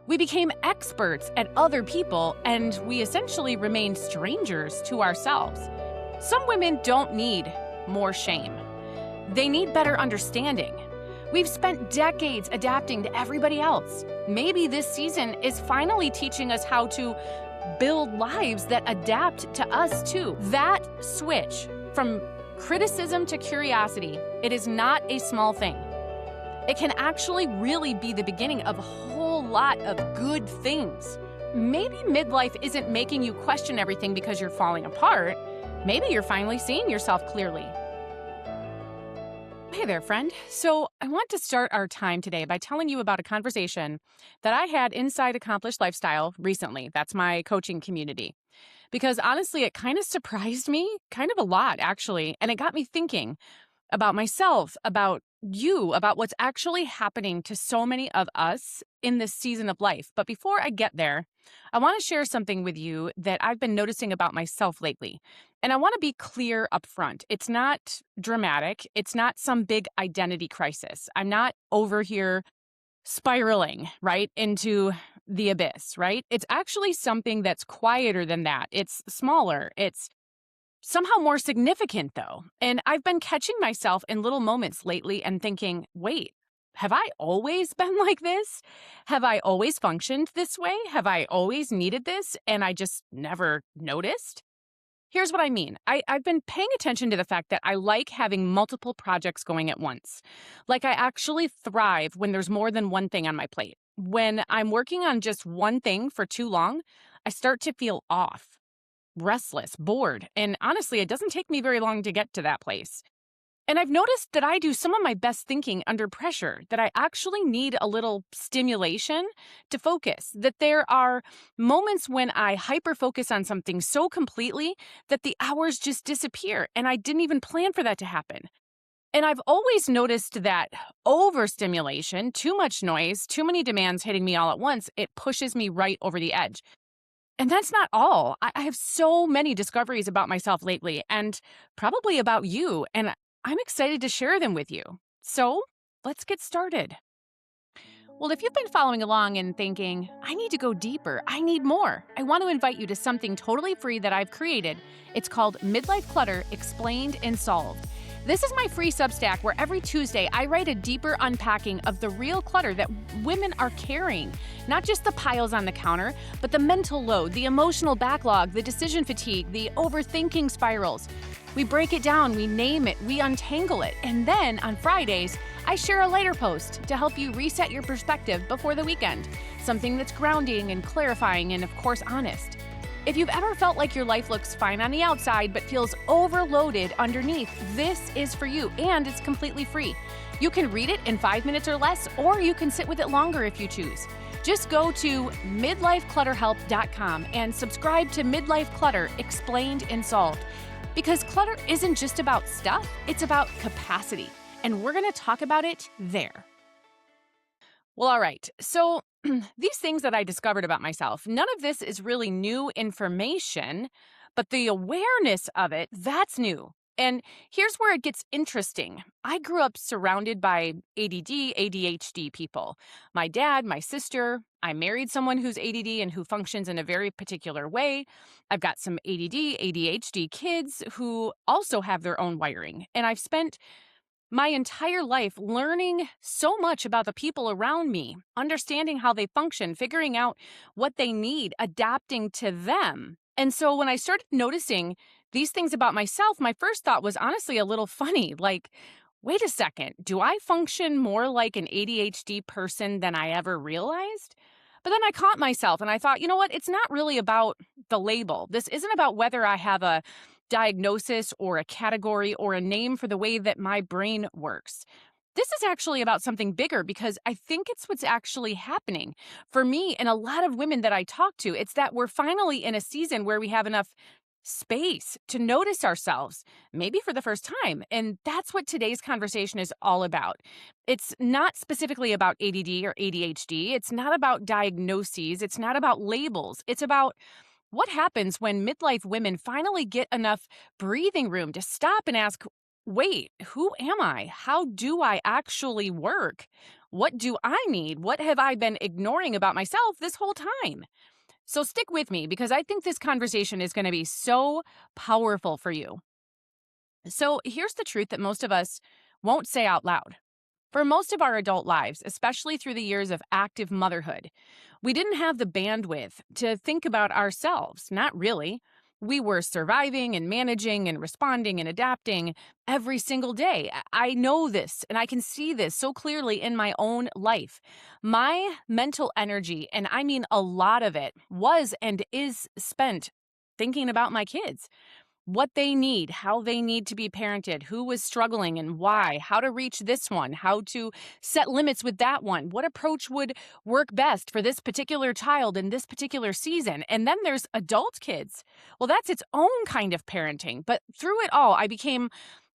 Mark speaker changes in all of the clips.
Speaker 1: We became experts at other people, and we essentially remained strangers to ourselves. Some women don't need more shame. They need better understanding. We've spent decades adapting to everybody else. Maybe this season is finally teaching us how to build lives that adapt to us too. That switch from criticism to curiosity, it is not a small thing. It can actually really be the beginning of a whole lot of good things. Maybe midlife isn't making you question everything because you're falling apart. Maybe you're finally seeing yourself clearly. Hey there, friend. So I want to start our time today by telling you about a conversation that I had inside Accomplished Lifestyle recently. That's my coaching community. Because honestly, it kind of surprised me, kind of a lot, actually. And it got me thinking about myself, about you, about what's actually happening to so many of us in this season of life. But before I get there, I want to share something with you that I've been noticing about myself lately. And I want to be clear up front. It's not dramatic. It's not some big identity crisis. I'm not over here spiraling, right, into the abyss, right? It's actually something that's quieter than that. It's smaller. It's somehow more significant, though. And I've been catching myself in little moments lately and thinking, wait, have I always been like this? Have I always functioned this way? Have I always needed this and I just never noticed? Here's what I mean. I've been paying attention to the fact that I like having multiple projects going at once. Like I actually thrive when there's more than one thing on my plate. When I'm working on just one thing for too long, I start to feel off, restless, bored, and honestly, it doesn't take me very long to get to that place. And I've noticed that I do some of my best thinking under pressure, that I actually need a little stimulation to focus, that there are moments when I hyper-focus on something so completely that the hours just disappear, and I didn't even plan for that to happen. And I've always noticed that overstimulation, too much noise, too many demands hitting me all at once, it pushes me right over the edge. And that's not all. I have so many discoveries about myself lately and probably about you, and I'm excited to share them with you. So let's get started. Well, if you've been following along and thinking, I need to go deeper, I need more, I want to invite you to something totally free that I've created. It's called Midlife Clutter Explained and Solved. This is my free Substack where every Tuesday I write a deeper unpacking of the real clutter that women are carrying. Not just the piles on the counter, but the mental load, the emotional backlog, the decision fatigue, the overthinking spirals. We break it down, we name it, we untangle it, and then on Fridays, I share a lighter post to help you reset your perspective before the weekend. Something that's grounding and clarifying and, of course, honest. If you've ever felt like your life looks fine on the outside but feels overloaded underneath, this is for you, and it's completely free. You can read it in 5 minutes or less, or you can sit with it longer if you choose. Just go to midlifeclutterhelp.com and subscribe to Midlife Clutter Explained and Solved. Because clutter isn't just about stuff, it's about capacity. And we're going to talk about it there. Well, all right. So these things that I discovered about myself, none of this is really new information, but the awareness of it, that's new. And here's where it gets interesting. I grew up surrounded by ADD, ADHD people. My dad, my sister, I married someone who's ADD and who functions in a very particular way. I've got some ADD, ADHD kids who also have their own wiring. And I've spent my entire life learning so much about the people around me, understanding how they function, figuring out what they need, adapting to them. And so when I started noticing these things about myself, my first thought was honestly a little funny. Like, wait a second, do I function more like an ADHD person than I ever realized? But then I caught myself and I thought, you know what? It's not really about the label. This isn't about whether I have a diagnosis or a category or a name for the way that my brain works. This is actually about something bigger because I think it's what's actually happening. For me and a lot of women that I talk to, it's that we're finally in a season where we have enough space to notice ourselves, maybe for the first time. And that's what today's conversation is all about. It's not specifically about ADD or ADHD. It's not about diagnoses. It's not about labels. It's about what happens when midlife women finally get enough breathing room to stop and ask, wait, who am I? How do I actually work? What do I need? What have I been ignoring about myself this whole time? So stick with me because I think this conversation is going to be so powerful for you. So here's the truth that most of us won't say out loud. For most of our adult lives, especially through the years of active motherhood, we didn't have the bandwidth to think about ourselves. Not really. We were surviving and managing and responding and adapting every single day. I know this and I can see this so clearly in my own life. My mental energy, and I mean a lot of it, was and is spent thinking about my kids, what they need, how they need to be parented, who was struggling and why, how to reach this one, how to set limits with that one, what approach would work best for this particular child in this particular season. And then there's adult kids. Well, that's its own kind of parenting. But through it all, I became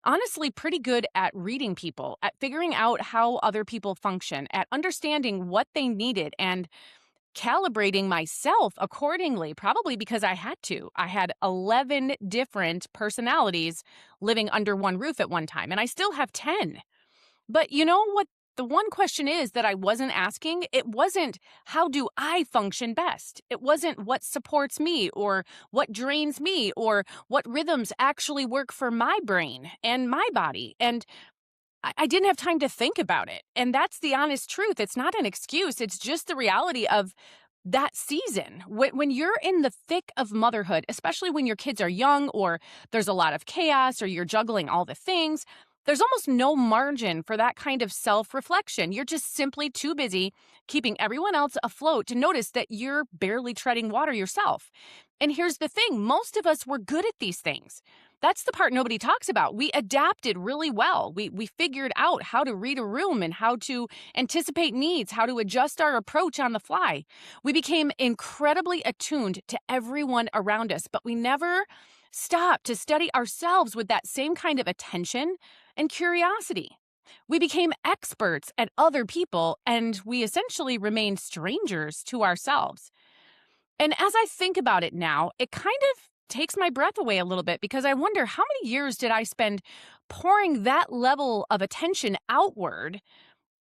Speaker 1: honestly pretty good at reading people, at figuring out how other people function, at understanding what they needed and calibrating myself accordingly, probably because I had to. I had 11 different personalities living under one roof at one time, and I still have 10. But you know what? The one question is that I wasn't asking, it wasn't how do I function best? It wasn't what supports me or what drains me or what rhythms actually work for my brain and my body. And I didn't have time to think about it. And that's the honest truth. It's not an excuse. It's just the reality of that season. When you're in the thick of motherhood, especially when your kids are young or there's a lot of chaos or you're juggling all the things, there's almost no margin for that kind of self-reflection. You're just simply too busy keeping everyone else afloat to notice that you're barely treading water yourself. And here's the thing, most of us were good at these things. That's the part nobody talks about. We adapted really well. We figured out how to read a room and how to anticipate needs, how to adjust our approach on the fly. We became incredibly attuned to everyone around us, but we never stopped to study ourselves with that same kind of attention and curiosity. We became experts at other people, and we essentially remained strangers to ourselves. And as I think about it now, it kind of takes my breath away a little bit because I wonder how many years did I spend pouring that level of attention outward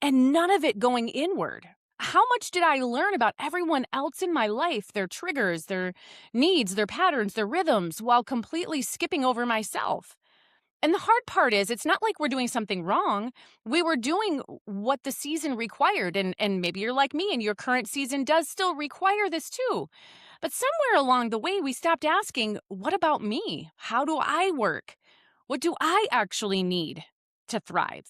Speaker 1: and none of it going inward? How much did I learn about everyone else in my life, their triggers, their needs, their patterns, their rhythms, while completely skipping over myself? And the hard part is, it's not like we're doing something wrong. We were doing what the season required. And maybe you're like me and your current season does still require this too. But somewhere along the way, we stopped asking, what about me? How do I work? What do I actually need to thrive?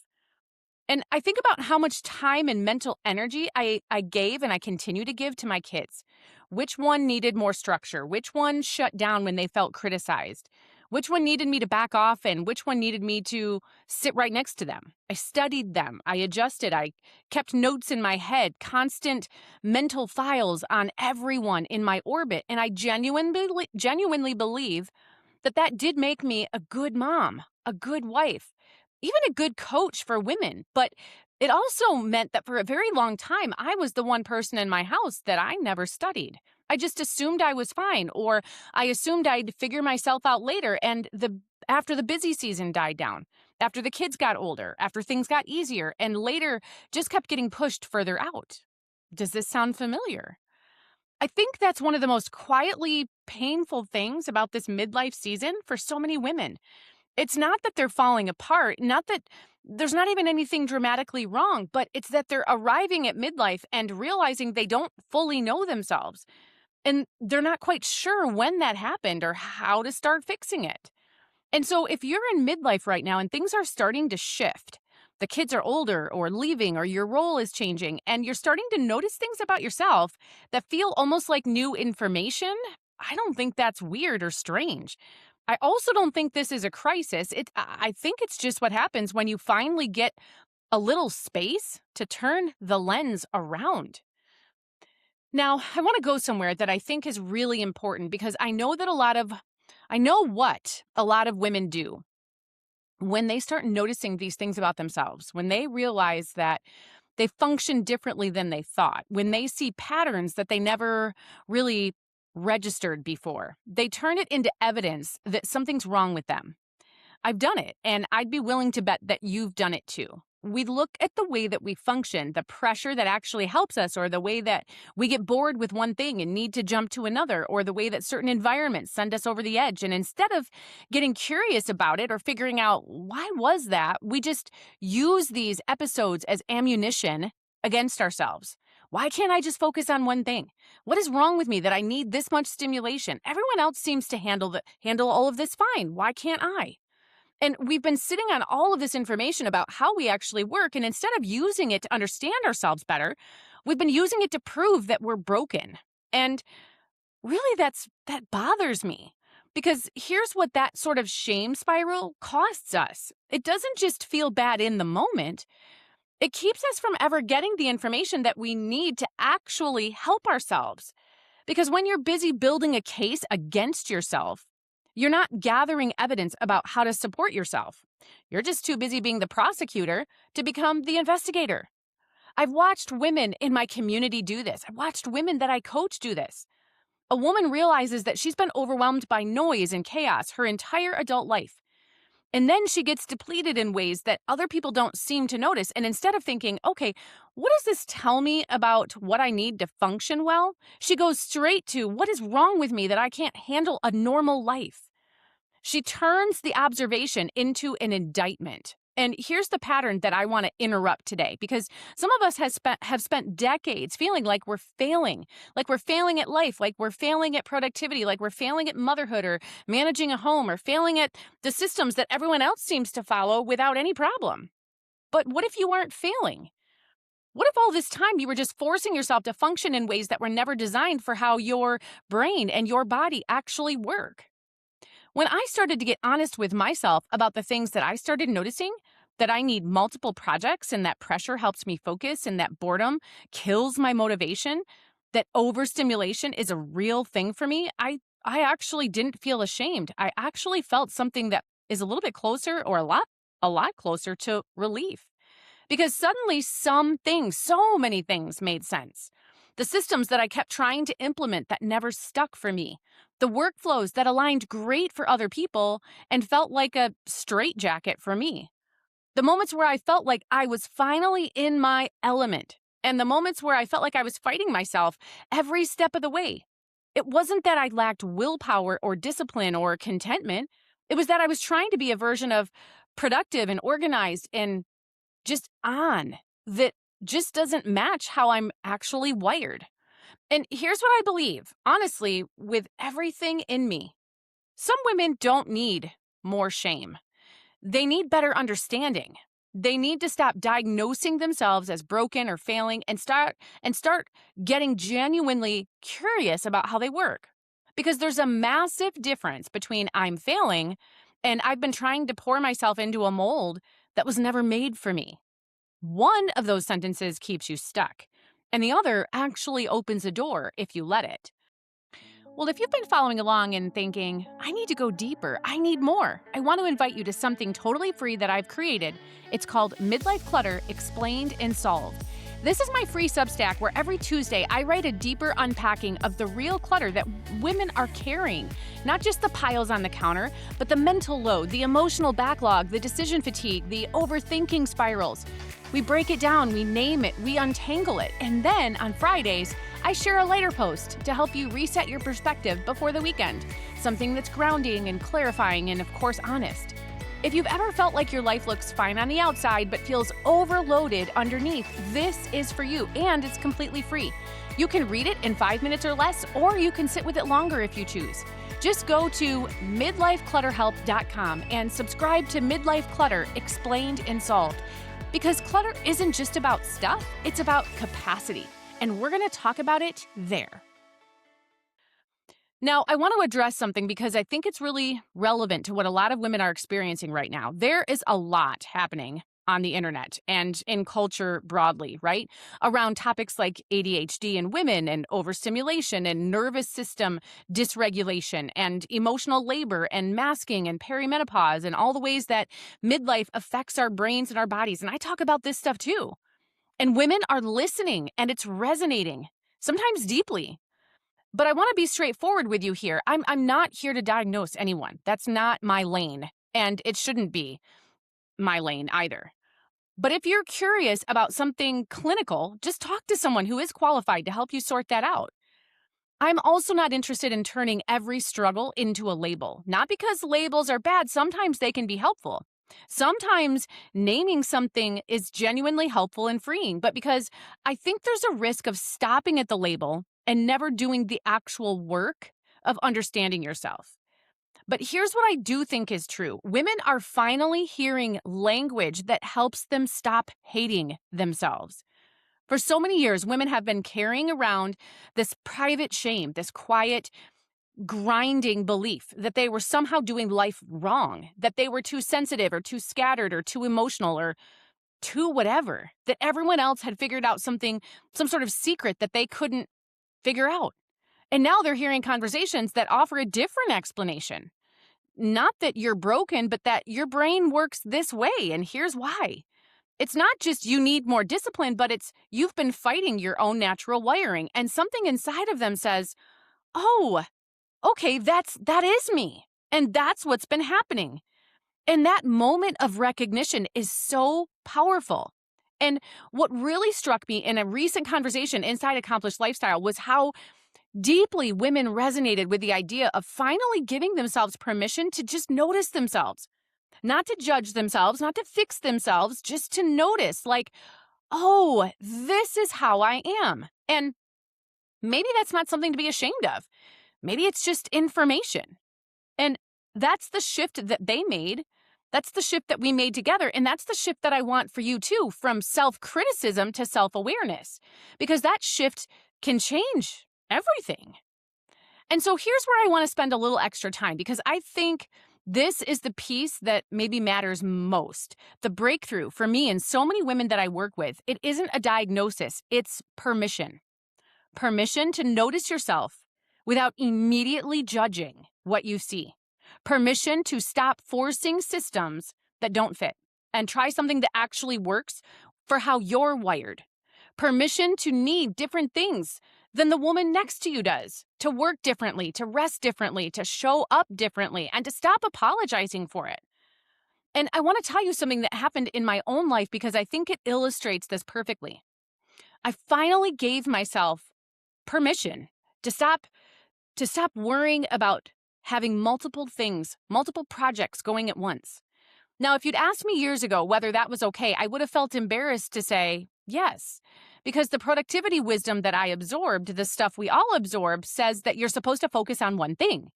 Speaker 1: And I think about how much time and mental energy I gave and I continue to give to my kids. Which one needed more structure? Which one shut down when they felt criticized? Which one needed me to back off and which one needed me to sit right next to them? I studied them. I adjusted. I kept notes in my head, constant mental files on everyone in my orbit. And I genuinely believe that did make me a good mom, a good wife, even a good coach for women. But it also meant that for a very long time, I was the one person in my house that I never studied. I just assumed I was fine, or I assumed I'd figure myself out later. And after the busy season died down, after the kids got older, after things got easier, and later just kept getting pushed further out. Does this sound familiar? I think that's one of the most quietly painful things about this midlife season for so many women. It's not that they're falling apart, not that there's not even anything dramatically wrong, but it's that they're arriving at midlife and realizing they don't fully know themselves. And they're not quite sure when that happened or how to start fixing it. And so if you're in midlife right now and things are starting to shift, the kids are older or leaving or your role is changing, and you're starting to notice things about yourself that feel almost like new information, I don't think that's weird or strange. I also don't think this is a crisis. I think it's just what happens when you finally get a little space to turn the lens around. Now, I want to go somewhere that I think is really important because I know what a lot of women do when they start noticing these things about themselves, when they realize that they function differently than they thought, when they see patterns that they never really registered before. They turn it into evidence that something's wrong with them. I've done it, and I'd be willing to bet that you've done it too. we look at the way that we function, the pressure that actually helps us, or the way that we get bored with one thing and need to jump to another, or the way that certain environments send us over the edge. And instead of getting curious about it or figuring out why was that, we just use these episodes as ammunition against ourselves. Why can't I just focus on one thing? What is wrong with me that I need this much stimulation? Everyone else seems to handle all of this fine. Why can't I? And we've been sitting on all of this information about how we actually work, and instead of using it to understand ourselves better, we've been using it to prove that we're broken. And really, that bothers me. Because here's what that sort of shame spiral costs us. It doesn't just feel bad in the moment. It keeps us from ever getting the information that we need to actually help ourselves. Because when you're busy building a case against yourself, you're not gathering evidence about how to support yourself. You're just too busy being the prosecutor to become the investigator. I've watched women in my community do this. I've watched women that I coach do this. A woman realizes that she's been overwhelmed by noise and chaos her entire adult life. And then she gets depleted in ways that other people don't seem to notice. And instead of thinking, okay, what does this tell me about what I need to function well? She goes straight to, what is wrong with me that I can't handle a normal life? She turns the observation into an indictment. And here's the pattern that I want to interrupt today, because some of us have spent decades feeling like we're failing at life, like we're failing at productivity, like we're failing at motherhood or managing a home, or failing at the systems that everyone else seems to follow without any problem. But what if you aren't failing? What if all this time you were just forcing yourself to function in ways that were never designed for how your brain and your body actually work? When I started to get honest with myself about the things that I started noticing, that I need multiple projects and that pressure helps me focus and that boredom kills my motivation, that overstimulation is a real thing for me, I actually didn't feel ashamed. I actually felt something that is a little bit closer, or a lot closer to relief. Because suddenly so many things made sense. The systems that I kept trying to implement that never stuck for me. The workflows that aligned great for other people and felt like a straitjacket for me. The moments where I felt like I was finally in my element. And the moments where I felt like I was fighting myself every step of the way. It wasn't that I lacked willpower or discipline or contentment. It was that I was trying to be a version of productive and organized and just on that just doesn't match how I'm actually wired. And here's what I believe, honestly, with everything in me. Some women don't need more shame. They need better understanding. They need to stop diagnosing themselves as broken or failing and start getting genuinely curious about how they work. Because there's a massive difference between I'm failing and I've been trying to pour myself into a mold that was never made for me. One of those sentences keeps you stuck, and the other actually opens a door if you let it. Well, if you've been following along and thinking, I need to go deeper, I need more, I want to invite you to something totally free that I've created. It's called Midlife Clutter Explained and Solved. This is my free Substack where every Tuesday I write a deeper unpacking of the real clutter that women are carrying. Not just the piles on the counter, but the mental load, the emotional backlog, the decision fatigue, the overthinking spirals. We break it down, we name it, we untangle it, and then on Fridays, I share a lighter post to help you reset your perspective before the weekend. Something that's grounding and clarifying and, of course, honest. If you've ever felt like your life looks fine on the outside but feels overloaded underneath, this is for you, and it's completely free. You can read it in 5 minutes or less, or you can sit with it longer if you choose. Just go to midlifeclutterhelp.com and subscribe to Midlife Clutter Explained and Solved. Because clutter isn't just about stuff, it's about capacity. And we're going to talk about it there. Now, I want to address something because I think it's really relevant to what a lot of women are experiencing right now. There is a lot happening on the internet and in culture broadly, right? Around topics like ADHD in women and overstimulation and nervous system dysregulation and emotional labor and masking and perimenopause and all the ways that midlife affects our brains and our bodies. And I talk about this stuff too. And women are listening and it's resonating, sometimes deeply. But I want to be straightforward with you here. I'm not here to diagnose anyone. That's not my lane, and it shouldn't be my lane either. But if you're curious about something clinical, just talk to someone who is qualified to help you sort that out. I'm also not interested in turning every struggle into a label. Not because labels are bad, sometimes they can be helpful. Sometimes naming something is genuinely helpful and freeing, but because I think there's a risk of stopping at the label and never doing the actual work of understanding yourself. But here's what I do think is true. Women are finally hearing language that helps them stop hating themselves. For so many years, women have been carrying around this private shame, this quiet, grinding belief that they were somehow doing life wrong, that they were too sensitive or too scattered or too emotional or too whatever, that everyone else had figured out something, some sort of secret that they couldn't figure out. And now they're hearing conversations that offer a different explanation. Not that you're broken, but that your brain works this way, and here's why. It's not just you need more discipline, but it's you've been fighting your own natural wiring, and something inside of them says, oh, okay, that is me, and that's what's been happening. And that moment of recognition is so powerful. And what really struck me in a recent conversation inside Accomplished Lifestyle was how deeply women resonated with the idea of finally giving themselves permission to just notice themselves, not to judge themselves, not to fix themselves, just to notice, like, oh, this is how I am. And maybe that's not something to be ashamed of. Maybe it's just information. And that's the shift that they made. That's the shift that we made together. And that's the shift that I want for you too, from self-criticism to self-awareness, because that shift can change everything. And so here's where I want to spend a little extra time, because I think this is the piece that maybe matters most. The breakthrough for me and so many women that I work with, it isn't a diagnosis, it's permission. Permission to notice yourself without immediately judging what you see. Permission to stop forcing systems that don't fit and try something that actually works for how you're wired. Permission to need different things than the woman next to you does, to work differently, to rest differently, to show up differently, and to stop apologizing for it. And I want to tell you something that happened in my own life because I think it illustrates this perfectly. I finally gave myself permission to stop worrying about having multiple things, multiple projects going at once. Now, if you'd asked me years ago whether that was okay, I would have felt embarrassed to say yes, because the productivity wisdom that I absorbed, the stuff we all absorb, says that you're supposed to focus on one thing.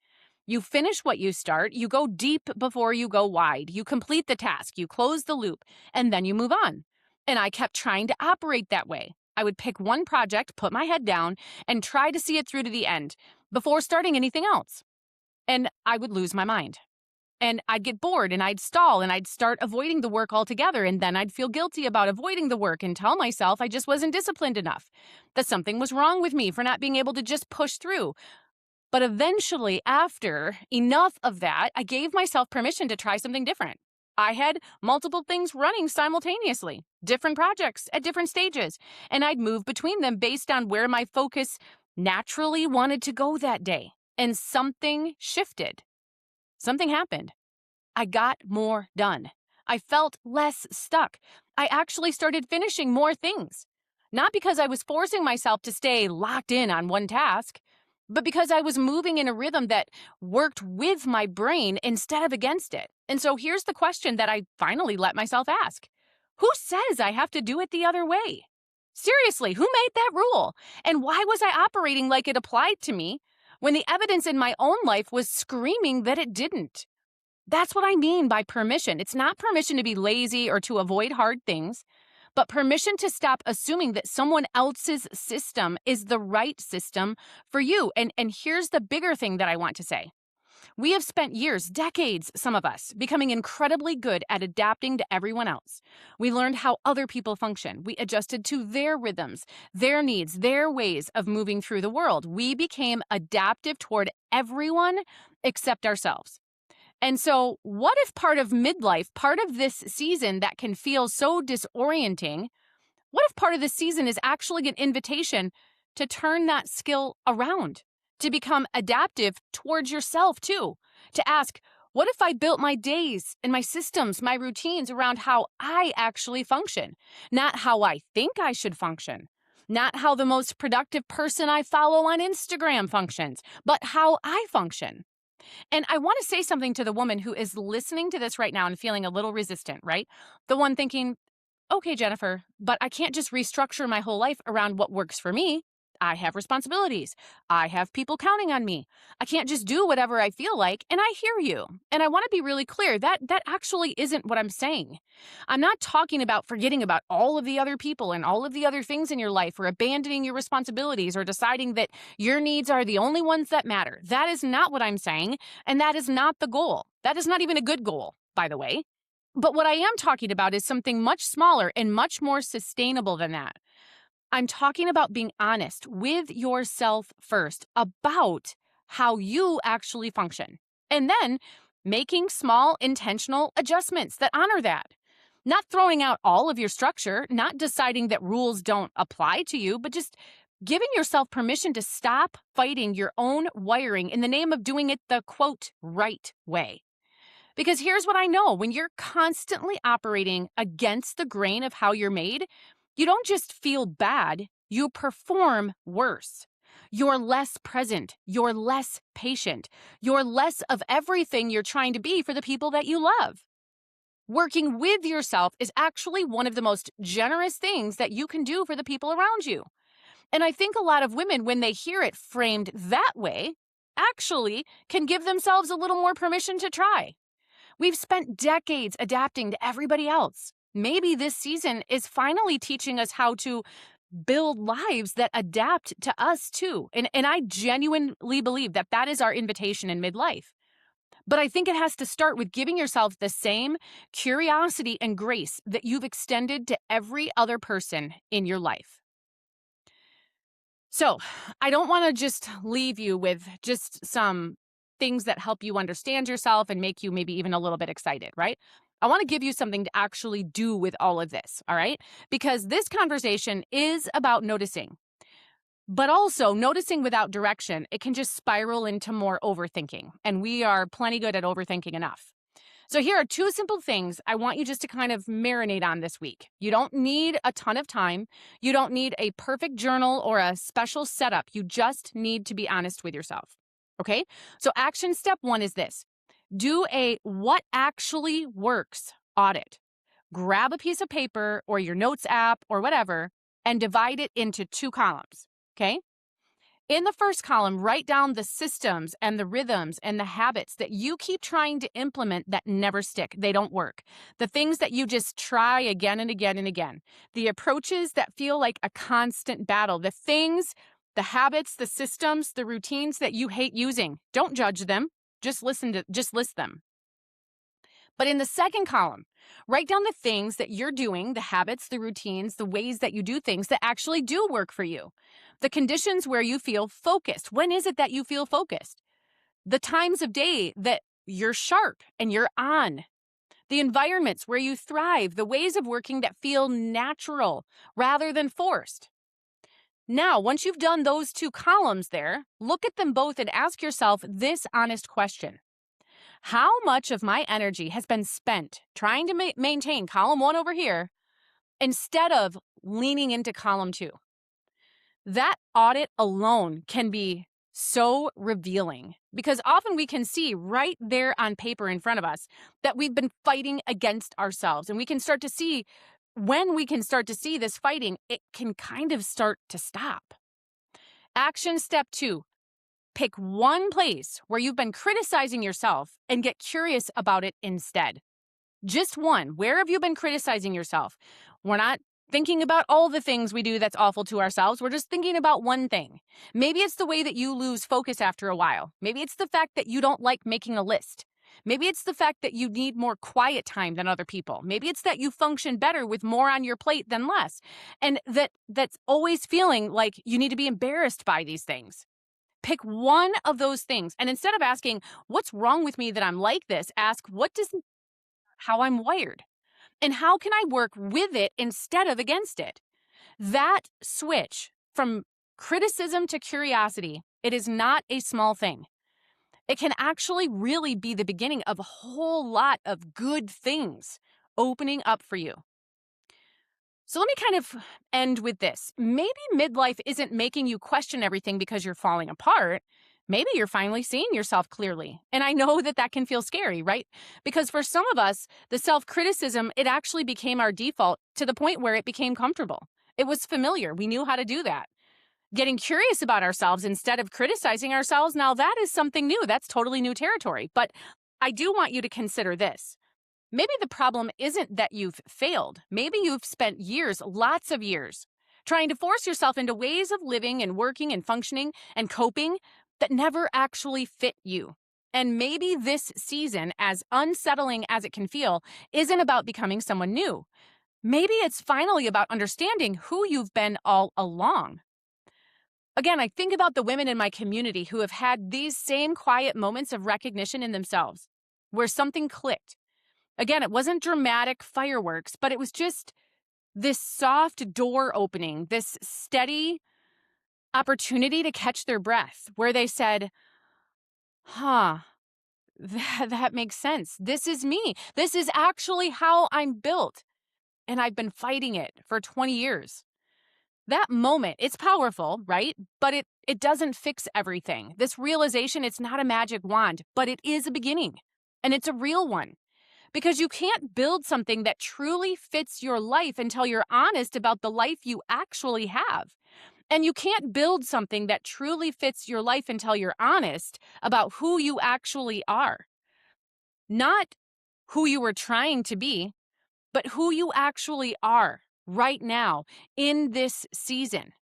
Speaker 1: You finish what you start, you go deep before you go wide, you complete the task, you close the loop, and then you move on. And I kept trying to operate that way. I would pick one project, put my head down, and try to see it through to the end before starting anything else. And I would lose my mind. And I'd get bored and I'd stall and I'd start avoiding the work altogether. And then I'd feel guilty about avoiding the work and tell myself I just wasn't disciplined enough, that something was wrong with me for not being able to just push through. But eventually, after enough of that, I gave myself permission to try something different. I had multiple things running simultaneously, different projects at different stages, and I'd move between them based on where my focus naturally wanted to go that day. And something shifted. Something happened. I got more done. I felt less stuck. I actually started finishing more things. Not because I was forcing myself to stay locked in on one task, but because I was moving in a rhythm that worked with my brain instead of against it. And so here's the question that I finally let myself ask. Who says I have to do it the other way? Seriously, who made that rule? And why was I operating like it applied to me when the evidence in my own life was screaming that it didn't? That's what I mean by permission. It's not permission to be lazy or to avoid hard things, but permission to stop assuming that someone else's system is the right system for you. And here's the bigger thing that I want to say. We have spent years, decades, some of us, becoming incredibly good at adapting to everyone else. We learned how other people function. We adjusted to their rhythms, their needs, their ways of moving through the world. We became adaptive toward everyone except ourselves. And so what if part of midlife, part of this season that can feel so disorienting, what if part of the season is actually an invitation to turn that skill around, to become adaptive towards yourself too, to ask, What if I built my days and my systems, my routines around how I actually function, not how I think I should function, not how the most productive person I follow on Instagram functions, but how I function? And I want to say something to the woman who is listening to this right now and feeling a little resistant, right? The one thinking, okay, Jennifer, but I can't just restructure my whole life around what works for me. I have responsibilities. I have people counting on me. I can't just do whatever I feel like. And I hear you. And I want to be really clear that that actually isn't what I'm saying. I'm not talking about forgetting about all of the other people and all of the other things in your life or abandoning your responsibilities or deciding that your needs are the only ones that matter. That is not what I'm saying. And that is not the goal. That is not even a good goal, by the way. But what I am talking about is something much smaller and much more sustainable than that. I'm talking about being honest with yourself first about how you actually function, and then making small intentional adjustments that honor that. Not throwing out all of your structure, not deciding that rules don't apply to you, but just giving yourself permission to stop fighting your own wiring in the name of doing it the quote right way. Because here's what I know, when you're constantly operating against the grain of how you're made, you don't just feel bad, you perform worse. You're less present, you're less patient, you're less of everything you're trying to be for the people that you love. Working with yourself is actually one of the most generous things that you can do for the people around you. And I think a lot of women, when they hear it framed that way, actually can give themselves a little more permission to try. We've spent decades adapting to everybody else. Maybe this season is finally teaching us how to build lives that adapt to us too. And I genuinely believe that that is our invitation in midlife. But I think it has to start with giving yourself the same curiosity and grace that you've extended to every other person in your life. So I don't want to just leave you with just some things that help you understand yourself and make you maybe even a little bit excited, right? I want to give you something to actually do with all of this, all right? Because this conversation is about noticing, but also noticing without direction. It can just spiral into more overthinking, and we are plenty good at overthinking enough. So here are two simple things I want you just to kind of marinate on this week. You don't need a ton of time. You don't need a perfect journal or a special setup. You just need to be honest with yourself. Okay? So action step 1 is this. Do a what actually works audit. Grab a piece of paper or your notes app or whatever and divide it into 2 columns. Okay? In the first column, write down the systems and the rhythms and the habits that you keep trying to implement that never stick. They don't work. The things that you just try again and again and again. The approaches that feel like a constant battle. The things, the habits, the systems, the routines that you hate using. Don't judge them. Just list them. But in the second column, write down the things that you're doing, the habits, the routines, the ways that you do things that actually do work for you. The conditions where you feel focused. When is it that you feel focused? The times of day that you're sharp and you're on. The environments where you thrive, the ways of working that feel natural rather than forced. Now, once you've done those 2 columns there, look at them both and ask yourself this honest question. How much of my energy has been spent trying to maintain column 1 over here instead of leaning into column 2? That audit alone can be so revealing because often we can see right there on paper in front of us that we've been fighting against ourselves. And we can start to see, when we can start to see this fighting, it can kind of start to stop. Action step 2. Pick one place where you've been criticizing yourself and get curious about it instead. Just one. Where have you been criticizing yourself? We're not thinking about all the things we do that's awful to ourselves. We're just thinking about one thing. Maybe it's the way that you lose focus after a while. Maybe it's the fact that you don't like making a list. Maybe it's the fact that you need more quiet time than other people. Maybe it's that you function better with more on your plate than less. And that's always feeling like you need to be embarrassed by these things. Pick one of those things. And instead of asking, what's wrong with me that I'm like this, ask, how I'm wired? And how can I work with it instead of against it? That switch from criticism to curiosity, it is not a small thing. It can actually really be the beginning of a whole lot of good things opening up for you. So let me kind of end with this. Maybe midlife isn't making you question everything because you're falling apart. Maybe you're finally seeing yourself clearly. And I know that that can feel scary, right? Because for some of us, the self-criticism, it actually became our default to the point where it became comfortable. It was familiar. We knew how to do that. Getting curious about ourselves instead of criticizing ourselves, now that is something new. That's totally new territory. But I do want you to consider this. Maybe the problem isn't that you've failed. Maybe you've spent years, lots of years, trying to force yourself into ways of living and working and functioning and coping that never actually fit you. And maybe this season, as unsettling as it can feel, isn't about becoming someone new. Maybe it's finally about understanding who you've been all along. Again, I think about the women in my community who have had these same quiet moments of recognition in themselves, where something clicked. Again, it wasn't dramatic fireworks, but it was just this soft door opening, this steady opportunity to catch their breath, where they said, huh, that makes sense. This is me. This is actually how I'm built. And I've been fighting it for 20 years. That moment, it's powerful, right? But it doesn't fix everything. This realization, it's not a magic wand, but it is a beginning. And it's a real one. Because you can't build something that truly fits your life until you're honest about the life you actually have. And you can't build something that truly fits your life until you're honest about who you actually are. Not who you were trying to be, but who you actually are right now in this season.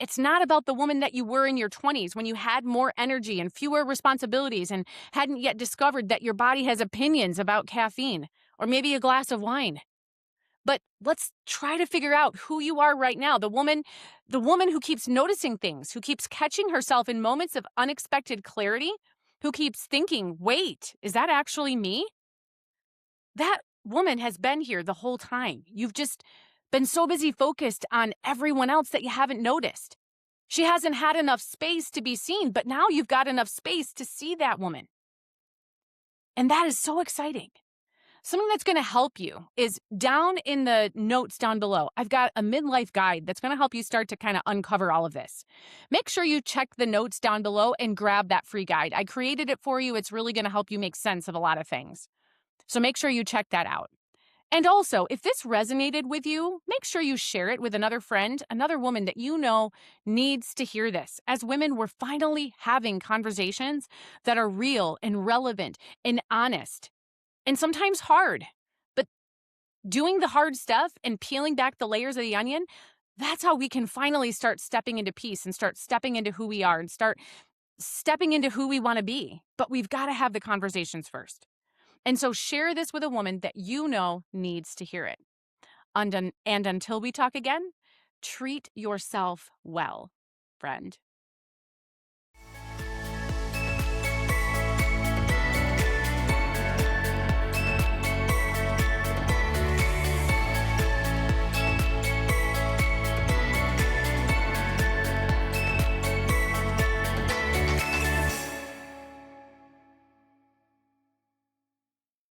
Speaker 1: It's not about the woman that you were in your 20s when you had more energy and fewer responsibilities and hadn't yet discovered that your body has opinions about caffeine or maybe a glass of wine. But let's try to figure out who you are right now. The woman who keeps noticing things, who keeps catching herself in moments of unexpected clarity, who keeps thinking, wait, is that actually me? That woman has been here the whole time. You've just been so busy focused on everyone else that you haven't noticed. She hasn't had enough space to be seen, but now you've got enough space to see that woman. And that is so exciting. Something that's going to help you is down in the notes down below. I've got a midlife guide that's going to help you start to kind of uncover all of this. Make sure you check the notes down below and grab that free guide. I created it for you. It's really going to help you make sense of a lot of things. So make sure you check that out. And also, if this resonated with you, make sure you share it with another friend, another woman that you know needs to hear this. As women, we're finally having conversations that are real and relevant and honest and sometimes hard. But doing the hard stuff and peeling back the layers of the onion, that's how we can finally start stepping into peace and start stepping into who we are and start stepping into who we want to be. But we've got to have the conversations first. And so share this with a woman that you know needs to hear it. And until we talk again, treat yourself well, friend.